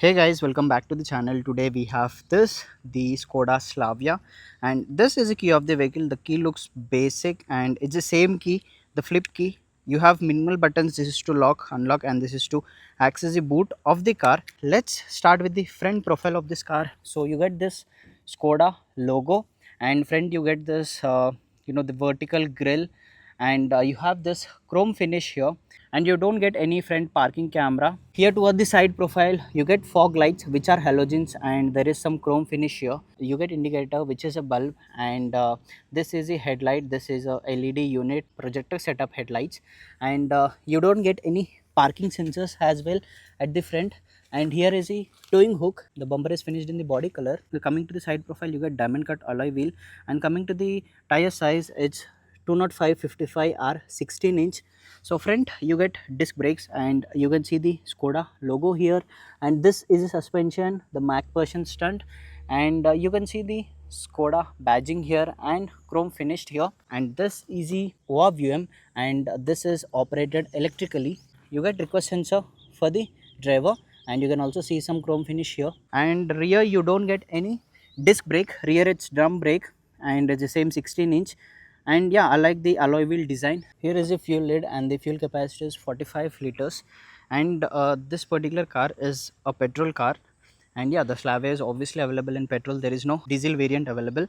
Hey guys, welcome back to the channel. Today we have the Skoda Slavia, and this is a key of the vehicle. The key looks basic and it's the same key, the flip key. You have minimal buttons. This is to lock, unlock, and this is to access the boot of the car. Let's start with the front profile of this car. So you get this Skoda logo, and front you get this, the vertical grille, and you have this chrome finish here, and you don't get any front parking camera. Here toward the side profile you get fog lights which are halogens, and there is some chrome finish here. You get indicator which is a bulb, and this is a headlight. This is a LED unit projector setup headlights, and you don't get any parking sensors as well at the front. And here is a towing hook. The bumper is finished in the body color. Coming to the side profile you get diamond cut alloy wheel, and coming to the tire size it's 205/55 R 16-inch. So front you get disc brakes, and you can see the Skoda logo here, and this is a suspension, the MacPherson stunt, and you can see the Skoda badging here and chrome finished here, and this is the ORVM, and this is operated electrically. You get request sensor for the driver, and you can also see some chrome finish here. And rear you don't get any disc brake. Rear it's drum brake, and it's the same 16-inch. And yeah, I like the alloy wheel design. Here is a fuel lid, and the fuel capacity is 45 liters, and this particular car is a petrol car. And yeah, the Slavia is obviously available in petrol. There is no diesel variant available,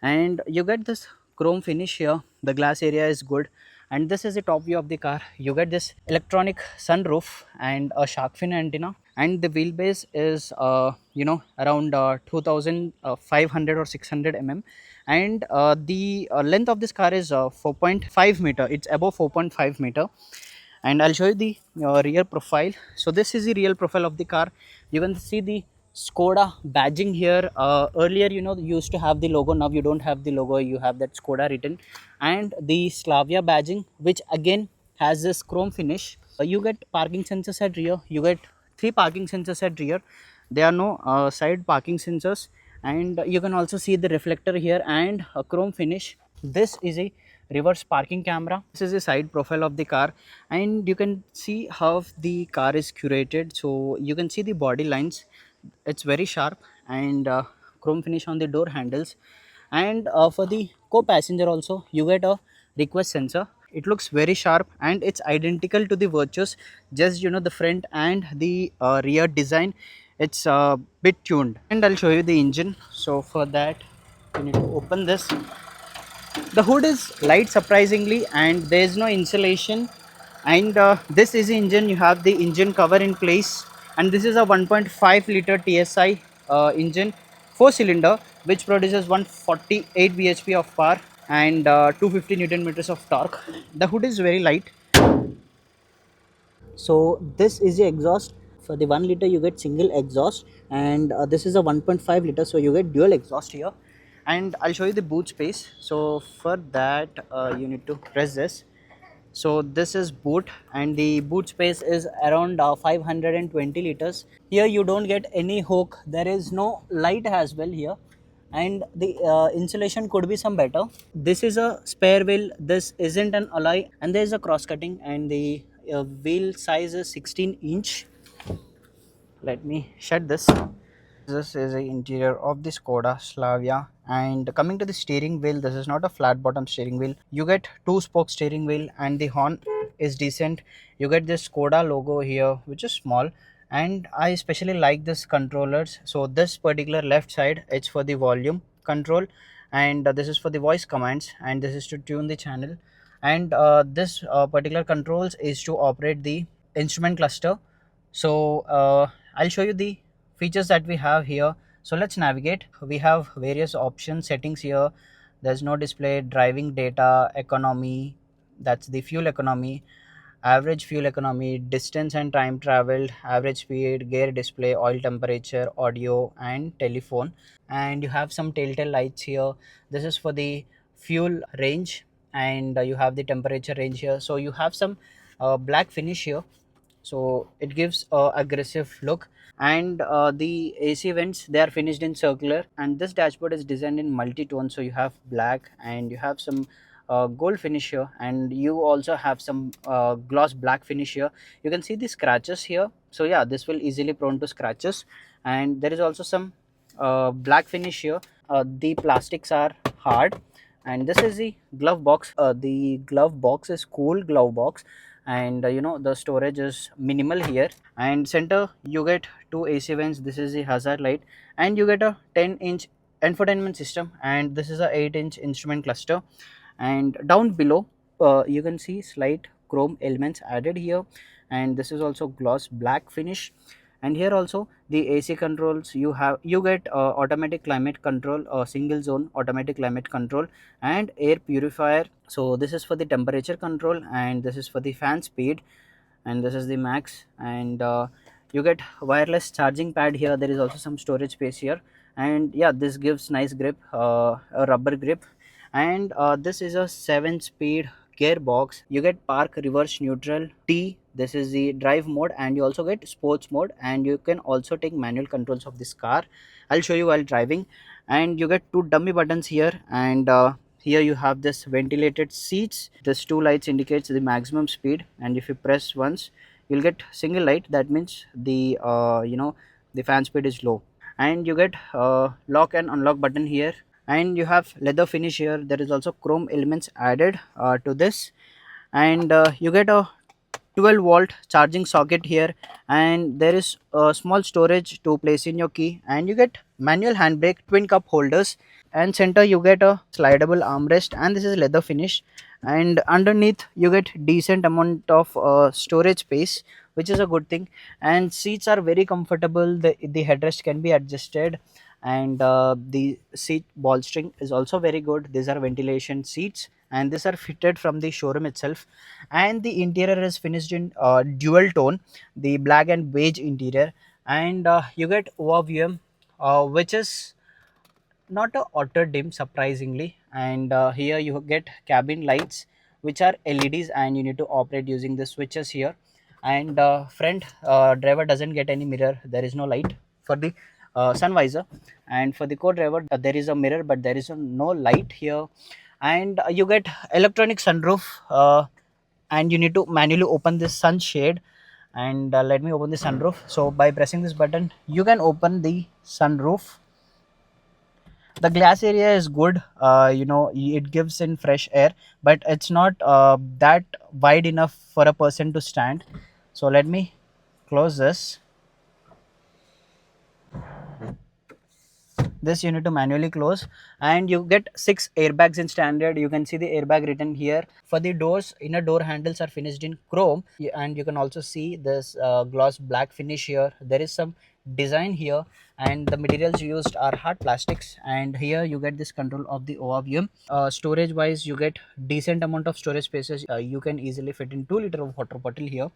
and you get this chrome finish here. The glass area is good, and this is the top view of the car. You get this electronic sunroof and a shark fin antenna, and the wheelbase is around 2500 or 600 and the length of this car is 4.5 meter. It's above 4.5 meter. And I'll show you the rear profile. So this is the rear profile of the car. You can see the Skoda badging here. Earlier, you used to have the logo. Now you don't have the logo. You have that Skoda written, and the Slavia badging, which again has this chrome finish. You get parking sensors at rear. You get three parking sensors at rear. There are no side parking sensors, and you can also see the reflector here and a chrome finish. This is a reverse parking camera. This is a side profile of the car, and you can see how the car is curated. So you can see the body lines. It's very sharp, and chrome finish on the door handles. And for the co-passenger also you get a request sensor. It looks very sharp, and it's identical to the Virtues. Just the front and the rear design, it's a bit tuned. And I'll show you the engine. So for that you need to open this. The hood is light surprisingly, and there is no insulation. And this is the engine. You have the engine cover in place, and this is a 1.5 liter TSI engine, 4 cylinder, which produces 148 bhp of power and 250 newton meters of torque. The hood is very light. So this is the exhaust. For the 1 liter you get single exhaust, and this is a 1.5 liter, so you get dual exhaust here. And I'll show you the boot space. So for that you need to press this. So this is boot, and the boot space is around 520 liters. Here you don't get any hook. There is no light as well here, and the insulation could be some better. This is a spare wheel. This isn't an alloy, and there is a cross cutting, and the wheel size is 16-inch. Let me shut this. This is the interior of the Skoda Slavia. And coming to the steering wheel, this is not a flat bottom steering wheel. You get 2-spoke steering wheel, and the horn is decent. You get this Skoda logo here, which is small, and I especially like this controllers. So this particular left side, it's for the volume control, and this is for the voice commands, and this is to tune the channel. And this particular controls is to operate the instrument cluster. So I'll show you the features that we have here. So let's navigate. We have various options, settings here. There's no display, driving data, economy, that's the fuel economy, average fuel economy, distance and time traveled, average speed, gear display, oil temperature, audio, and telephone. And you have some telltale lights here. This is for the fuel range, and you have the temperature range here. So you have some black finish here, so it gives a aggressive look. And the AC vents, they are finished in circular, and this dashboard is designed in multi-tone. So you have black, and you have some gold finish here, and you also have some gloss black finish here. You can see the scratches here, so yeah, this will easily prone to scratches. And there is also some black finish here. The plastics are hard. And this is the glove box. The glove box is cool glove box, and the storage is minimal here. And center you get two AC vents. This is the hazard light, and you get a 10-inch infotainment system, and this is a 8-inch instrument cluster. And down below, you can see slight chrome elements added here, and this is also gloss black finish. And here also the AC controls, you get automatic climate control, single zone automatic climate control, and air purifier. So this is for the temperature control, and this is for the fan speed, and this is the max. And you get wireless charging pad here. There is also some storage space here, and yeah, this gives nice grip, a rubber grip. And this is a 7-speed gearbox. You get park, reverse, neutral, T. This is the drive mode, and you also get sports mode, and you can also take manual controls of this car. I'll show you while driving. And you get two dummy buttons here, and here you have this ventilated seats. This two lights indicates the maximum speed, and if you press once, you'll get single light. That means the fan speed is low. And you get lock and unlock button here, and you have leather finish here. There is also chrome elements added to this. And you get a 12-volt charging socket here, and there is a small storage to place in your key. And you get manual handbrake, twin cup holders. And center you get a slidable armrest, and this is leather finish. And underneath you get decent amount of storage space, which is a good thing. And seats are very comfortable. The headrest can be adjusted, and the seat bolstering is also very good. These are ventilation seats, and these are fitted from the showroom itself. And the interior is finished in dual tone, the black and beige interior. And you get OVM, which is not a auto dim, surprisingly. And here you get cabin lights, which are LEDs, and you need to operate using the switches here. And front driver doesn't get any mirror. There is no light for the sun visor. And for the co-driver, there is a mirror, but there is no light here. And you get electronic sunroof, and you need to manually open this sunshade. And let me open the sunroof. So by pressing this button, you can open the sunroof. The glass area is good. It gives in fresh air, but it's not that wide enough for a person to stand. So let me close this. You need to manually close. And you get 6 airbags in standard. You can see the airbag written here. For the doors, inner door handles are finished in chrome. And you can also see this gloss black finish here. There is some design here, and the materials used are hard plastics. And here you get this control of the ORVM. Storage wise, you get decent amount of storage spaces. You can easily fit in 2 liter of water bottle here.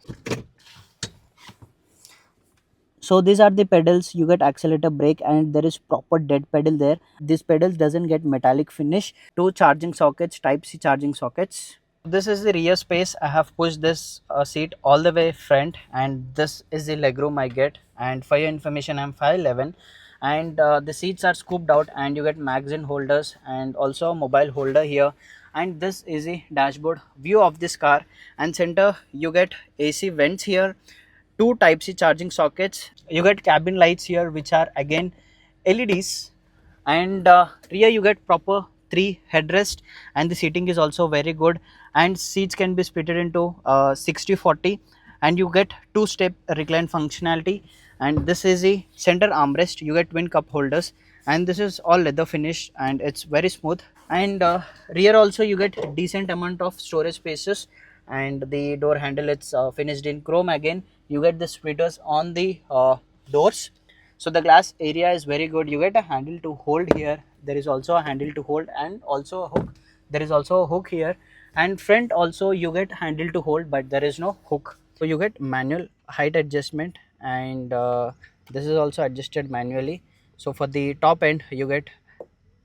So these are the pedals. You get accelerator, brake, and there is proper dead pedal there. This pedal doesn't get metallic finish. Two charging sockets, type C charging sockets. This is the rear space. I have pushed this seat all the way front, and this is the legroom I get. And for your information, I'm 5'11", and the seats are scooped out, and you get magazine holders and also a mobile holder here. And this is the dashboard view of this car. And center you get AC vents here, two type C charging sockets. You get cabin lights here, which are again LEDs. And rear you get proper 3 headrest, and the seating is also very good. And seats can be splitted into 60/40, and you get 2-step recline functionality. And this is the center armrest. You get twin cup holders, and this is all leather finish, and it's very smooth. And rear also you get decent amount of storage spaces. And the door handle, it's finished in chrome again. You get the splitters on the doors. So the glass area is very good. You get a handle to hold here. There is also a handle to hold, and also a hook. There is also a hook here. And front also you get handle to hold, but there is no hook. So you get manual height adjustment, and this is also adjusted manually. So for the top end you get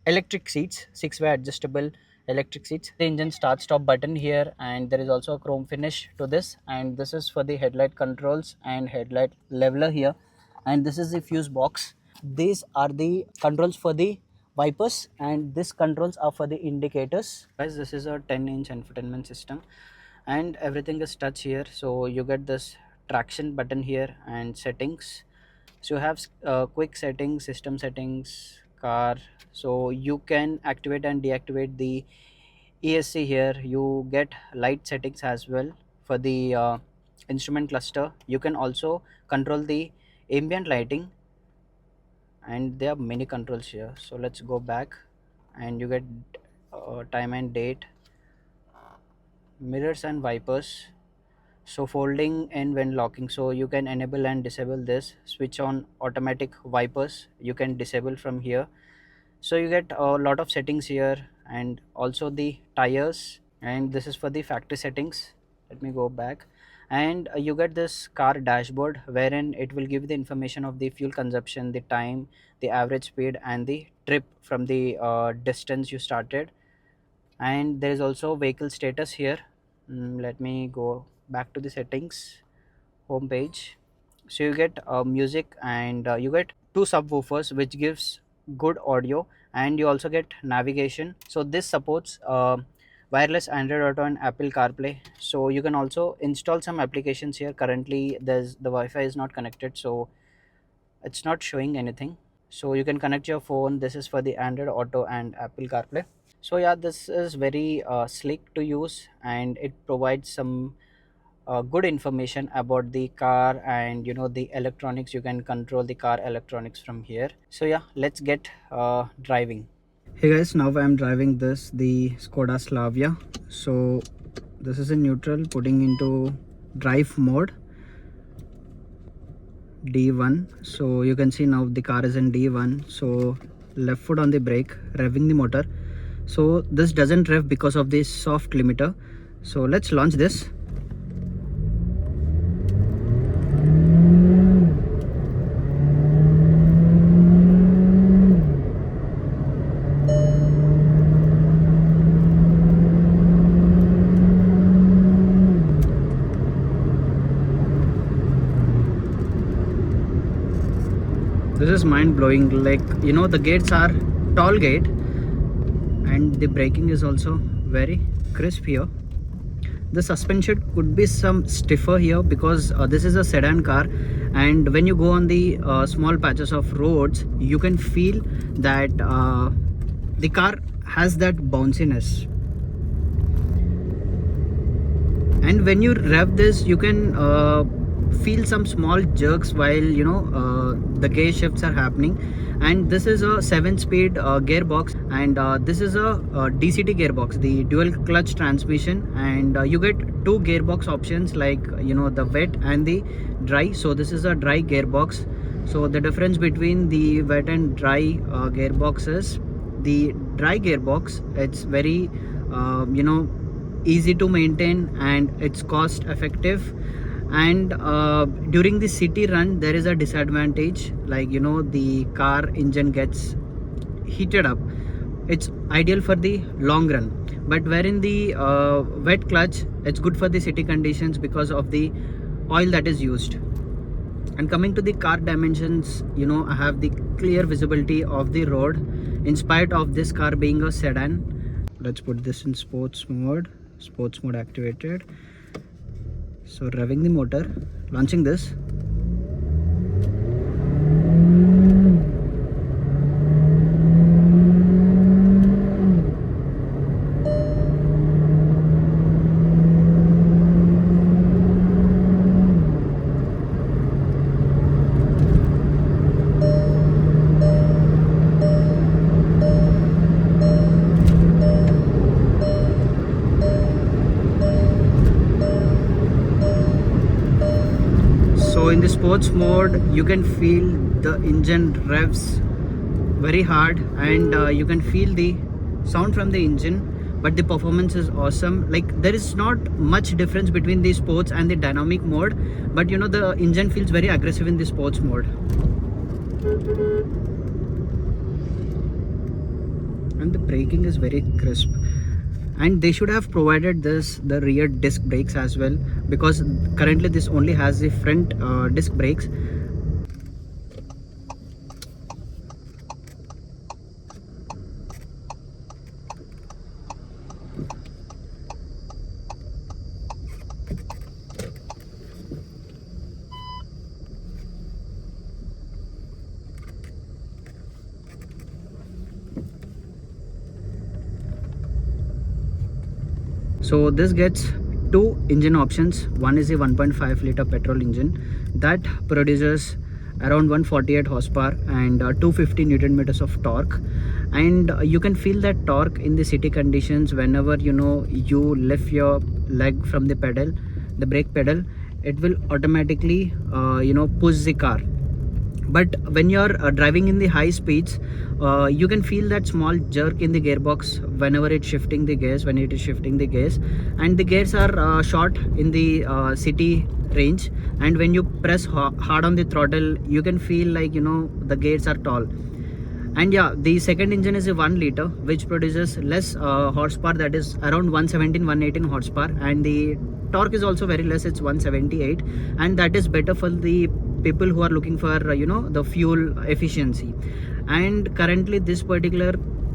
electric seats, 6-way adjustable electric seats. The engine start stop button here, and there is also a chrome finish to this. And this is for the headlight controls and headlight leveler here. And this is the fuse box. These are the controls for the wipers, and this controls are for the indicators. Guys, this is a 10-inch infotainment system, and everything is touch here. So you get this traction button here and settings. So you have quick settings, system settings, car. So you can activate and deactivate the ESC here. You get light settings as well for the instrument cluster. You can also control the ambient lighting, and there are many controls here. So let's go back, and you get time and date, mirrors and wipers. So folding and when locking, so you can enable and disable this. Switch on automatic wipers, you can disable from here. So you get a lot of settings here, and also the tires, and this is for the factory settings. Let me go back, and you get this car dashboard wherein it will give the information of the fuel consumption, the time, the average speed, and the trip from the distance you started. And there is also vehicle status here. Let me go back to the settings home page. So you get music, and you get two subwoofers which gives good audio, and you also get navigation. So this supports wireless Android Auto and Apple CarPlay. So you can also install some applications here. Currently there's the Wi-Fi is not connected, so it's not showing anything. So you can connect your phone. This is for the Android Auto and Apple CarPlay. So yeah, this is very slick to use, and it provides some good information about the car, and the electronics. You can control the car electronics from here. So yeah, let's get driving. Hey guys, now I'm driving the Skoda Slavia. So this is in neutral, putting into drive mode D1. So you can see now the car is in D1. So left foot on the brake, revving the motor. So this doesn't rev because of this soft limiter. So let's launch this. This is mind blowing. Like, the gates are tall gate, and the braking is also very crisp here. The suspension could be some stiffer here because this is a sedan car, and when you go on the small patches of roads, you can feel that the car has that bounciness. And when you rev this, you can feel some small jerks while the gear shifts are happening. And this is a 7-speed gearbox, and this is a DCT gearbox, the dual clutch transmission. And you get two gearbox options, like the wet and the dry. So this is a dry gearbox. So the difference between the wet and dry gearbox is, the dry gearbox, it's very easy to maintain, and it's cost effective. And during the city run, there is a disadvantage, like the car engine gets heated up. It's ideal for the long run, but wherein the wet clutch, it's good for the city conditions because of the oil that is used. And coming to the car dimensions, I have the clear visibility of the road in spite of this car being a sedan. Let's put this in sports mode activated. So revving the motor, launching this. So in the sports mode, you can feel the engine revs very hard, and you can feel the sound from the engine, but the performance is awesome. Like, there is not much difference between the sports and the dynamic mode, but the engine feels very aggressive in the sports mode. And the braking is very crisp. And they should have provided the rear disc brakes as well, because currently this only has the front disc brakes. So this gets two engine options. One is a 1.5 liter petrol engine that produces around 148 horsepower and 250 newton meters of torque, and you can feel that torque in the city conditions. Whenever you lift your leg from the pedal, the brake pedal, it will automatically push the car. But when you're driving in the high speeds, you can feel that small jerk in the gearbox whenever it's shifting the gears, when it is shifting the gears. And the gears are short in the city range, and when you press hard on the throttle, you can feel like the gears are tall. And yeah, the second engine is a 1 liter which produces less horsepower, that is around 117 118 horsepower, and the torque is also very less, it's 178, and that is better for the people who are looking for the fuel efficiency. And currently this particular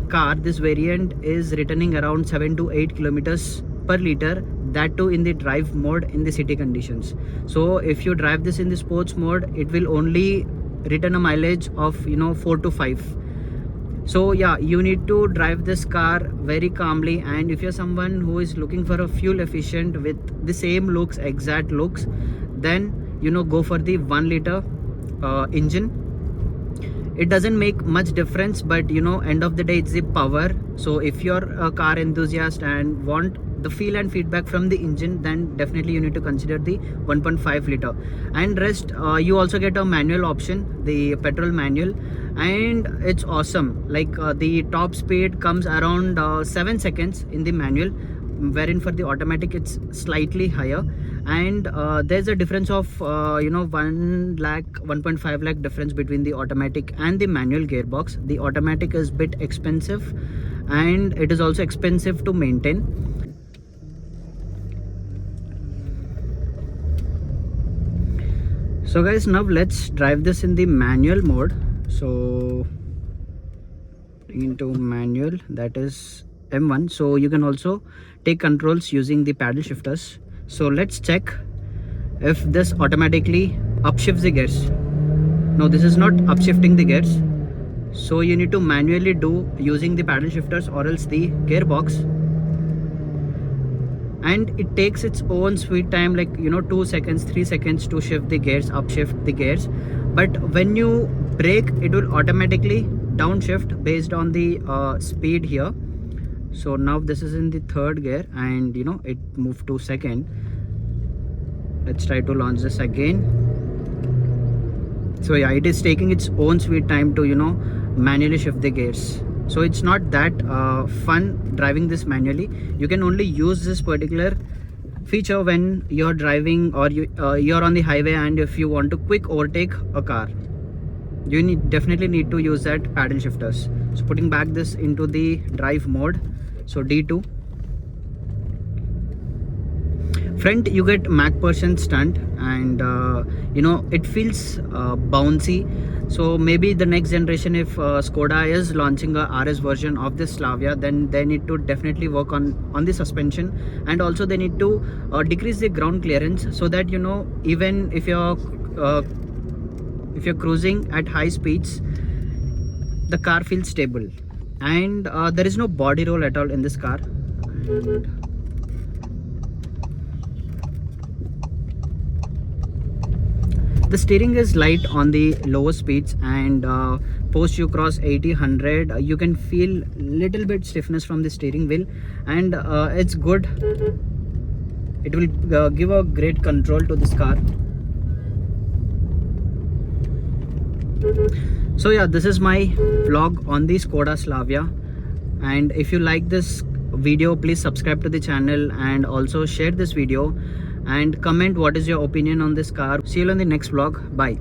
car, this variant, is returning around 7 to 8 kilometers per liter, that too in the drive mode in the city conditions. So if you drive this in the sports mode, it will only return a mileage of 4 to 5. So yeah, you need to drive this car very calmly, and if you're someone who is looking for a fuel efficient with the same looks, exact looks, then go for the 1 liter engine. It doesn't make much difference, but end of the day it's the power. So if you're a car enthusiast and want the feel and feedback from the engine, then definitely you need to consider the 1.5 liter. And rest, you also get a manual option, the petrol manual, and it's awesome. Like the top speed comes around 7 seconds in the manual, wherein for the automatic it's slightly higher. And there's a difference of 1 lakh 1.5 lakh difference between the automatic and the manual gearbox. The automatic is bit expensive, and it is also expensive to maintain. So guys, now let's drive this in the manual mode. So into manual, that is M1. So you can also take controls using the paddle shifters. So let's check if this automatically upshifts the gears. No, this is not upshifting the gears. So you need to manually do using the paddle shifters, or else the gearbox, and it takes its own sweet time, like 2 seconds 3 seconds to shift the gears, upshift the gears. But when you brake, it will automatically downshift based on the speed here. So now this is in the third gear, and it moved to second. Let's try to launch this again. So yeah, it is taking its own sweet time to manually shift the gears. So it's not that fun driving this manually. You can only use this particular feature when you're driving, or you're on the highway, and if you want to quick overtake a car, you definitely need to use that paddle shifters. So putting back this into the drive mode, so D2. Front, you get MacPherson stunt, and it feels bouncy. So maybe the next generation, if Skoda is launching a RS version of this Slavia, then they need to definitely work on the suspension, and also they need to decrease the ground clearance, so that even if you're cruising at high speeds, the car feels stable. And there is no body roll at all in this car. And the steering is light on the lower speeds, and post you cross 80 100, you can feel little bit stiffness from the steering wheel, and it's good. It will give a great control to this car. So yeah, this is my vlog on the Skoda Slavia, and if you like this video, please subscribe to the channel, and also share this video, and comment what is your opinion on this car. See you on the next vlog. Bye.